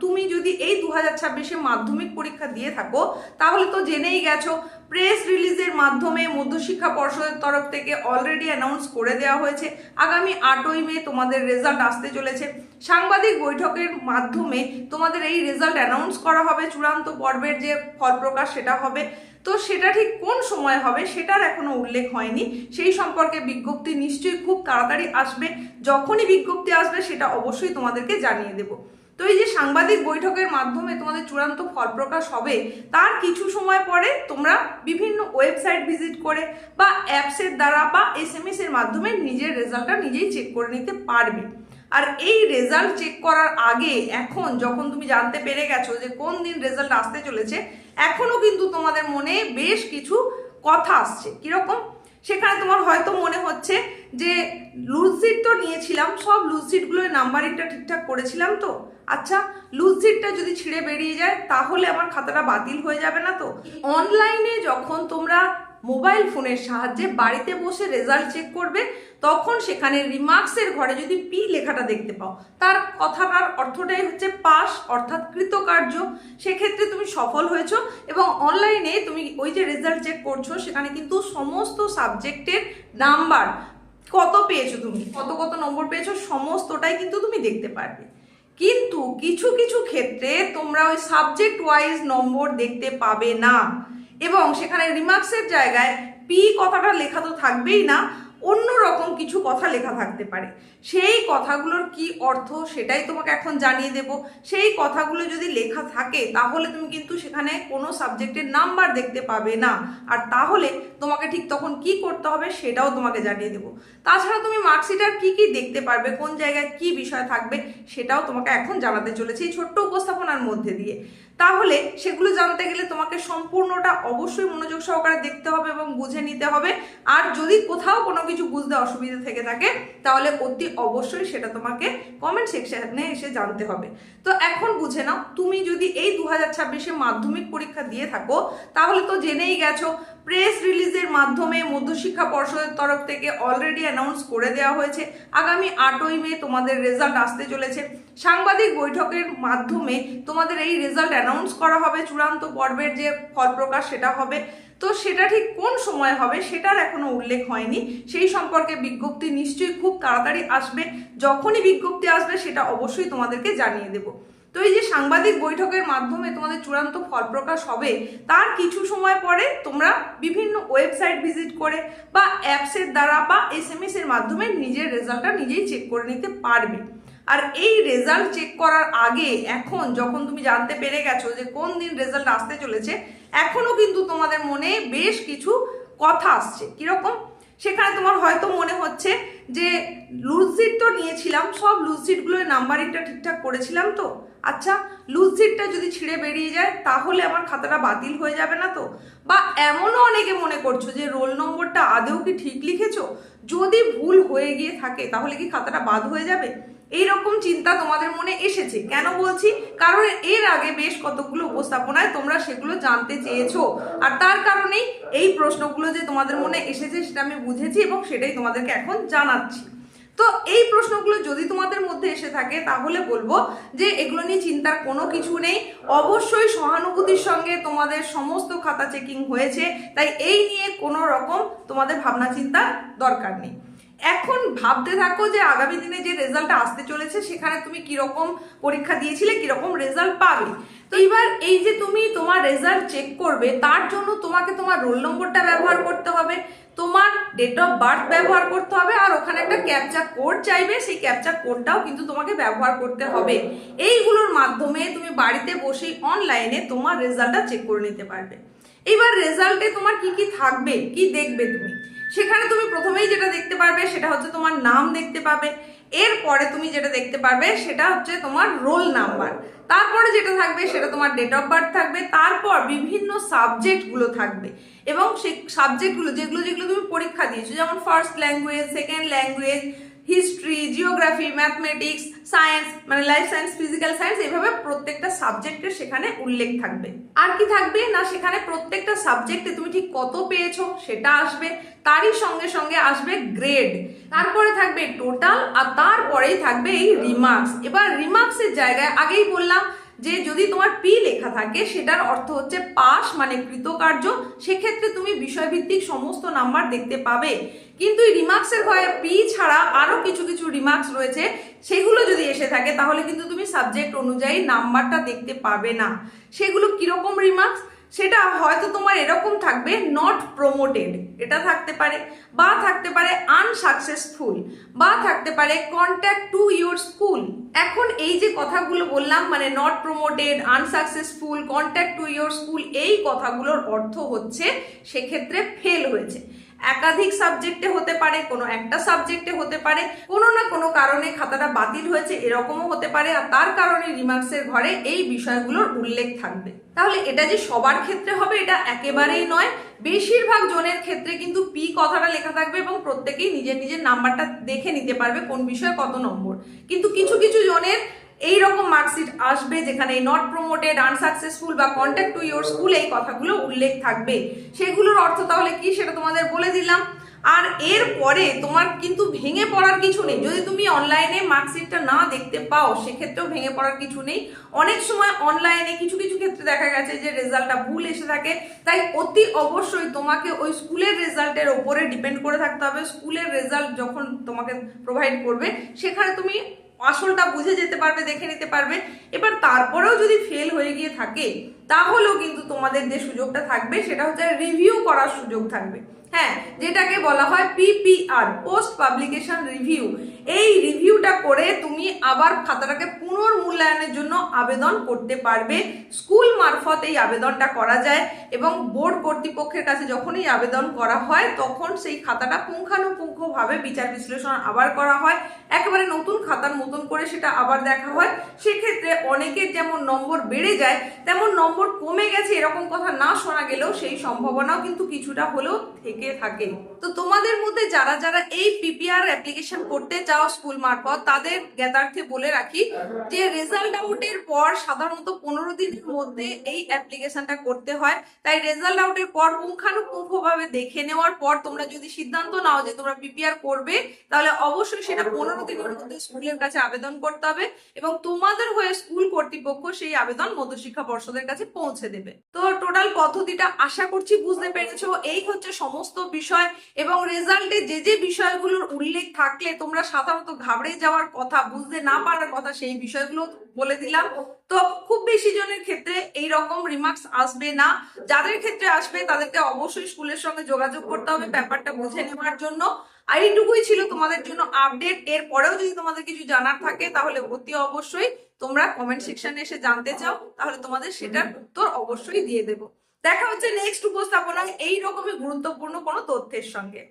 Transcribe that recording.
তুমি যদি এই 2026-এ মাধ্যমিক পরীক্ষা দিয়ে থাকো তাহলে তো জেনেই গেছো, প্রেস রিলিজের মাধ্যমে মধ্যশিক্ষা পর্ষদের তরফ থেকে অলরেডি অ্যানাউন্স করে দেওয়া হয়েছে আগামী 8ই মে তোমাদের রেজাল্ট আসতে চলেছে। সাংবাদিক বৈঠকের মাধ্যমে তোমাদের এই রেজাল্ট অ্যানাউন্স করা হবে, চূড়ান্ত পর্বের যে ফল প্রকাশ সেটা হবে। তো সেটা ঠিক কোন সময় হবে সেটার এখনো উল্লেখ হয়নি, সেই সম্পর্কে বিজ্ঞপ্তি নিশ্চয়ই খুব তাড়াতাড়ি আসবে। যখনই বিজ্ঞপ্তি আসবে সেটা অবশ্যই তোমাদেরকে জানিয়ে দেব। তো এই যে সাংবাদিক বৈঠকের মাধ্যমে তোমাদের চূড়ান্ত ফল প্রকাশ হবে, তার কিছু সময় পরে তোমরা বিভিন্ন ওয়েবসাইট ভিজিট করে বা অ্যাপসের দ্বারা বা SMS এর মাধ্যমে নিজের রেজাল্টটা নিজেই চেক করে নিতে পারবে। আর এই রেজাল্ট চেক করার আগে এখন যখন তুমি জানতে পেরে গেছো যে কোন দিন রেজাল্ট আসতে চলেছে, এখনো কিন্তু তোমাদের মনে বেশ কিছু কথা আসছে। কিরকম? সেখানে তোমার হয়তো মনে হচ্ছে যে লুজ সিট তো নিয়েছিলাম, সব লুজ সিটগুলোর নাম্বারিংটা ঠিকঠাক করেছিলাম তো, আচ্ছা লুজ সিটটা যদি ছিঁড়ে বেরিয়ে যায় তাহলে আমার খাতাটা বাতিল হয়ে যাবে না তো? অনলাইনে যখন তোমরা মোবাইল ফোনের সাহায্যে বাড়িতে বসে রেজাল্ট চেক করবে তখন সেখানে রিমার্কসের ঘরে যদি পি লেখাটা দেখতে পাও, তার কথাটার অর্থটাই হচ্ছে পাস, অর্থাৎ কৃতকার্য। সেক্ষেত্রে তুমি সফল হয়েছো এবং অনলাইনে তুমি ওই যে রেজাল্ট চেক করছো সেখানে কিন্তু সমস্ত সাবজেক্টের নাম্বার কত পেয়েছো, তুমি কত কত নম্বর পেয়েছো সমস্তটাই কিন্তু তুমি দেখতে পারবে। কিন্তু কিছু কিছু ক্ষেত্রে তোমরা ওই সাবজেক্ট ওয়াইজ নম্বর দেখতে পাবে না এবং সেখানে রিমার্কসের জায়গায় পি কথাটা লেখা তো থাকবেই না, অন্য রকম কিছু কথা লেখা থাকতে পারে। সেই কথাগুলোর কি অর্থ সেটাই তোমাকে এখন জানিয়ে দেব। সেই কথাগুলো যদি লেখা থাকে তাহলে তুমি কিন্তু সেখানে কোনো সাবজেক্টের নাম্বার দেখতে পাবে না, আর তাহলে তোমাকে ঠিক তখন কি করতে হবে সেটাও তোমাকে জানিয়ে দেব। তাছাড়া তুমি মার্কশিট আর কি কি দেখতে পারবে, কোন জায়গায় কি বিষয় থাকবে সেটাও তোমাকে এখন জানাতে চলেছি এই ছোট্ট উপস্থাপনার মধ্যে দিয়ে। তাহলে সেগুলো জানতে গেলে তোমাকে সম্পূর্ণটা অবশ্যই মনোযোগ সহকারে দেখতে হবে এবং বুঝে নিতে হবে। আর যদি কোথাও কোনো কিছু বুঝতে অসুবিধা থেকে থাকে তাহলে অতি অবশ্যই সেটা তোমাকে কমেন্ট সেকশনে এসে জানতে হবে। তো এখন বুঝে নাও, তুমি যদি এই 2026-এ মাধ্যমিক পরীক্ষা দিয়ে থাকো তাহলে তো জেনেই গেছো, প্রেস রিলিজের মাধ্যমে মধ্যশিক্ষা পর্ষদের তরফ থেকে অলরেডি অ্যানাউন্স করে দেওয়া হয়েছে আগামী 8ই মে তোমাদের রেজাল্ট আসতে চলেছে। সাংবাদিক বৈঠকের মাধ্যমে তোমাদের এই রেজাল্ট অ্যানাউন্স করা হবে, চূড়ান্ত পর্বের যে ফল প্রকাশ সেটা হবে। তো সেটা ঠিক কোন সময় হবে সেটার এখনো উল্লেখ হয়নি, সেই সম্পর্কে বিজ্ঞপ্তি নিশ্চয়ই খুব তাড়াতাড়ি আসবে। যখনই বিজ্ঞপ্তি আসবে সেটা অবশ্যই তোমাদেরকে জানিয়ে দেব। তো এই যে সাংবাদিক বৈঠকের মাধ্যমে তোমাদের চূড়ান্ত ফল প্রকাশ হবে, তার কিছু সময় পরে তোমরা বিভিন্ন ওয়েবসাইট ভিজিট করে বা অ্যাপসের দ্বারা বা SMS এর মাধ্যমে নিজের রেজাল্টটা নিজেই চেক করে নিতে পারবে। আর এই রেজাল্ট চেক করার আগে এখন যখন তুমি জানতে পেরে গেছো যে কোন দিন রেজাল্ট আসতে চলেছে, এখনো কিন্তু তোমাদের মনে বেশ কিছু কথা আসছে। কিরকম? সেখানে তোমার হয়তো মনে হচ্ছে যে লুজ সিট তো নিয়েছিলাম, সব লুজ সিটগুলোর নাম্বারিংটা ঠিকঠাক করেছিলাম তো, আচ্ছা লুজ সিটটা যদি ছিঁড়ে বেরিয়ে যায় তাহলে আমার খাতাটা বাতিল হয়ে যাবে না তো? বা এমনও অনেকে মনে করছো যে রোল নম্বরটা আদৌ কি ঠিক লিখেছো, যদি ভুল হয়ে গিয়ে থাকে তাহলে কি খাতাটা বাদ হয়ে যাবে? এইরকম চিন্তা তোমাদের মনে এসেছে। কেন বলছি? কারণ এর আগে বেশ কতগুলো উপস্থাপনায় তোমরা সেগুলো জানতে চেয়েছো, আর তার কারণেই এই প্রশ্নগুলো যে তোমাদের মনে এসেছে সেটা আমি বুঝেছি এবং সেটাই তোমাদেরকে এখন জানাচ্ছি। তো এই প্রশ্নগুলো যদি তোমাদের মধ্যে এসে থাকে তাহলে বলবো যে এগুলো নিয়ে চিন্তার কোনো কিছু নেই। অবশ্যই সহানুভূতির সঙ্গে তোমাদের সমস্ত খাতা চেকিং হয়েছে, তাই এই নিয়ে কোনো রকম তোমাদের ভাবনা চিন্তার দরকার নেই। এখন ভাবতে থাকো যে আগামী দিনে যে রেজাল্টটা আসতে চলেছে সেখানে তুমি কিরকম পরীক্ষা দিয়েছিলে, কিরকম রেজাল্ট পাবে। তো এইবার এই যে তুমি তোমার রেজাল্ট চেক করবে তার জন্য তোমাকে তোমার রোল নম্বরটা ব্যবহার করতে হবে, তোমার ডেট অফ বার্থ ব্যবহার করতে হবে, আর ওখানে একটা ক্যাপচা কোড চাইবে, সেই ক্যাপচা কোডটাও কিন্তু তোমাকে ব্যবহার করতে হবে। এইগুলোর মাধ্যমে তুমি বাড়িতে বসেই অনলাইনে তোমার রেজাল্টটা চেক করে নিতে পারবে। এইবার রেজাল্টে তোমার কি কি থাকবে, কি দেখবে তুমি, সেখানে তুমি প্রথমেই যেটা দেখতে পারবে সেটা হচ্ছে তোমার নাম দেখতে পাবে। এরপরে তুমি যেটা দেখতে পারবে সেটা হচ্ছে তোমার রোল নাম্বার। তারপরে যেটা থাকবে সেটা তোমার ডেট অফ বার্থ থাকবে। তারপর বিভিন্ন সাবজেক্টগুলো থাকবে এবং সেই সাবজেক্টগুলো যেগুলো যেগুলো তুমি পরীক্ষা দিয়েছো, যেমন first language, second language, history, geography, mathematics, science মানে লাইফ সায়েন্স, ফিজিক্যাল সায়েন্স, এইভাবে প্রত্যেকটা সাবজেক্টের সেখানে উল্লেখ থাকবে। আর কি থাকবে না, সেখানে প্রত্যেকটা সাবজেক্টে তুমি ঠিক কত পেয়েছো সেটা আসবে, তারই সঙ্গে সঙ্গে আসবে গ্রেড, তারপরে থাকবে টোটাল, আর তারপরেই থাকবে এই রিমার্কস। এবার রিমার্কসের জায়গায় আগেই বললাম যে যদি তোমার পি লেখা থাকে সেটার অর্থ হচ্ছে পাস মানে কৃতকার্য, সেক্ষেত্রে তুমি বিষয়ভিত্তিক সমস্ত নাম্বার দেখতে পাবে। কিন্তু এই রিমার্কসের ঘরে পি ছাড়া আরো কিছু কিছু রিমার্কস রয়েছে, সেগুলো যদি এসে থাকে তাহলে কিন্তু তুমি সাবজেক্ট অনুযায়ী নাম্বারটা দেখতে পাবে না। সেগুলো কিরকম রিমার্কস, সেটা হয়তো তোমার এরকম থাকবে নট প্রমোটেড, এটা থাকতে পারে, বা থাকতে পারে আনসাকসেসফুল, বা থাকতে পারে কন্ট্যাক্ট টু ইয়োর স্কুল। এখন এই যে কথাগুলো বললাম মানে not promoted, unsuccessful, contact to your school, এই কথাগুলোর অর্থ হচ্ছে সেক্ষেত্রে ফেল হয়েছে। একাধিক সাবজেক্টে হতে পারে, কোনো একটা সাবজেক্টে হতে পারে, কোনো না কোনো কারণে খাতাটা বাতিল হয়েছে এরকমও হতে পারে, আর তার কারণে রিমার্কসের ঘরে এই বিষয়গুলোর উল্লেখ থাকবে। তাহলে এটা যে সবার ক্ষেত্রে হবে এটা একেবারেই নয়, বেশিরভাগ জনের ক্ষেত্রে কিন্তু পি কথাটা লেখা থাকবে এবং প্রত্যেকেই নিজের নিজের নাম্বারটা দেখে নিতে পারবে কোন বিষয়ে কত নম্বর। কিন্তু কিছু কিছু জনের এইরকম মার্কশিট আসবে যেখানে নট প্রমোটেড, আনসাকসেসফুল বা কন্ট্যাক্ট টু ইয়োর স্কুল এই কথাগুলো উল্লেখ থাকবে। সেগুলোর অর্থ তাহলে কি সেটা তোমাদের বলে দিলাম। আর এর পরে তোমার কিন্তু ভেঙে পড়ার কিছু নেই, যদি তুমি অনলাইনে মার্কশিটটা না দেখতে পাও সেক্ষেত্রেও ভেঙে পড়ার কিছু নেই। অনেক সময় অনলাইনে কিছু কিছু ক্ষেত্রে দেখা গেছে যে রেজাল্টটা ভুল এসে থাকে, তাই অতি অবশ্যই তোমাকে ওই স্কুলের রেজাল্টের ওপরে ডিপেন্ড করে থাকতে হবে। স্কুলের রেজাল্ট যখন তোমাকে প্রোভাইড করবে সেখানে তুমি আসলটা বুঝে যেতে পারবে, দেখে নিতে পারবে। এবার তারপরেও যদি ফেল হয়ে গিয়ে থাকে তাহলেও কিন্তু তোমাদের যে সুযোগটা থাকবে সেটা হচ্ছে রিভিউ করার সুযোগ থাকবে। হ্যাঁ, যেটাকে বলা হয় পিপিআর, পোস্ট পাবলিকেশন রিভিউ। এই রিভিউটা করে তুমি আবার খাতাটাকে পুনর্মূল্যায়নের জন্য আবেদন করতে পারবে। স্কুল মারফত এই আবেদনটা করা যায় এবং বোর্ড কর্তৃপক্ষের কাছে যখন এই আবেদন করা হয় তখন সেই খাতাটা পুঙ্খানুপুঙ্খভাবে বিচার বিশ্লেষণ আবার করা হয়, একেবারে নতুন খাতার মতন করে সেটা আবার দেখা হয়। সেক্ষেত্রে অনেকের যেমন নম্বর বেড়ে যায় তেমন নম্বর কমে গেছে এরকম কথা না শোনা গেলেও সেই সম্ভাবনাও কিন্তু কিছুটা হলেও থেকে থাকে। তো তোমাদের মধ্যে যারা যারা এই পিপিআর অ্যাপ্লিকেশন করতে চাও স্কুল মারফত, তাদের জ্ঞাতার্থে বলে রাখি যে রেজাল্ট আউটের পর সাধারণত 15 দিনের মধ্যে এই অ্যাপ্লিকেশনটা করতে হয়। তাই রেজাল্ট আউটের পর পুঙ্খানুপুঙ্খভাবে দেখে নেওয়ার পর তোমরা যদি সিদ্ধান্ত নাও যে তোমরা পিপিআর করবে তাহলে অবশ্যই সেটা 15 দিনের মধ্যে স্কুলের কাছে আবেদন করতে হবে এবং তোমাদের হয়ে স্কুল কর্তৃপক্ষ সেই আবেদন মধ্যশিক্ষা পর্ষদের কাছে পৌঁছে দেবে। তো টোটাল পদ্ধতিটা আশা করছি বুঝতে পেরেছো। এই হচ্ছে সমস্ত বিষয় এবং রেজাল্টে যে যে বিষয়গুলোর উল্লেখ থাকলে তোমরা সাধারণত ঘাবড়ে যাওয়ার কথা, বুঝতে না পারার কথা, সেই বিষয়গুলো বলে দিলাম। তো খুব বেশি জনের ক্ষেত্রে এই রকম রিমার্কস আসবে না, যাদের ক্ষেত্রে আসবে তাদেরকে অবশ্যই স্কুলের সঙ্গে যোগাযোগ করতে হবে ব্যাপারটা বুঝে নেওয়ার জন্য। আর এইটুকুই ছিল তোমাদের জন্য আপডেট। এর পরেও যদি তোমাদের কিছু জানার থাকে তাহলে অতি অবশ্যই তোমরা কমেন্ট সেকশনে এসে জানতে চাও, তাহলে তোমাদের সেটার উত্তর অবশ্যই দিয়ে দেবো। দেখা হচ্ছে নেক্সট উপস্থাপনায় এই রকমই গুরুত্বপূর্ণ কোনো তথ্যের সঙ্গে।